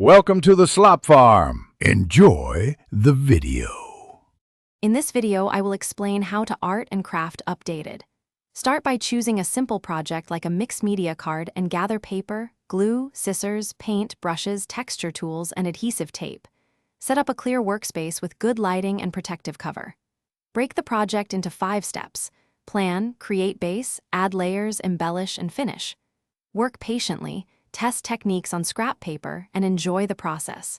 Welcome to the Slop Farm. Enjoy the video. In this video, I will explain how to art and craft updated. Start by choosing a simple project like a mixed media card and gather paper, glue, scissors, paint, brushes, texture tools, and adhesive tape. Set up a clear workspace with good lighting and protective cover. Break the project into 5 steps. Plan, create base, add layers, embellish, and finish. Work patiently, test techniques on scrap paper, and enjoy the process.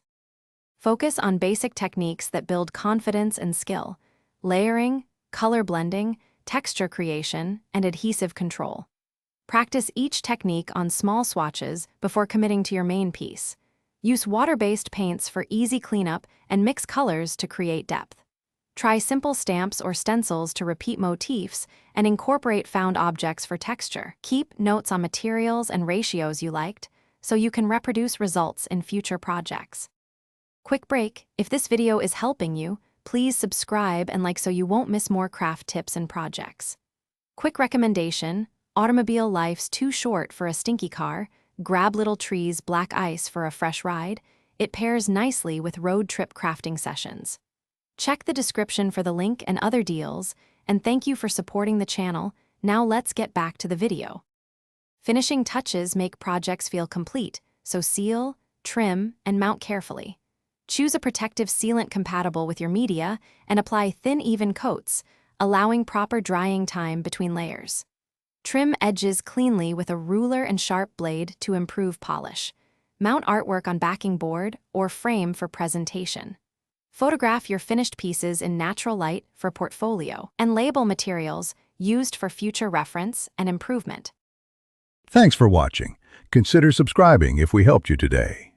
Focus on basic techniques that build confidence and skill: layering, color blending, texture creation, and adhesive control. Practice each technique on small swatches before committing to your main piece. Use water-based paints for easy cleanup and mix colors to create depth. Try simple stamps or stencils to repeat motifs and incorporate found objects for texture. Keep notes on materials and ratios you liked so you can reproduce results in future projects. Quick break: if this video is helping you, please subscribe and like so you won't miss more craft tips and projects. Quick recommendation: automobile life's too short for a stinky car. Grab Little Tree's Black Ice for a fresh ride. It pairs nicely with road trip crafting sessions. Check the description for the link and other deals, and thank you for supporting the channel. Now let's get back to the video. Finishing touches make projects feel complete, so seal, trim, and mount carefully. Choose a protective sealant compatible with your media and apply thin, even coats, allowing proper drying time between layers. Trim edges cleanly with a ruler and sharp blade to improve polish. Mount artwork on backing board or frame for presentation. Photograph your finished pieces in natural light for portfolio, and label materials used for future reference and improvement. Thanks for watching. Consider subscribing if we helped you today.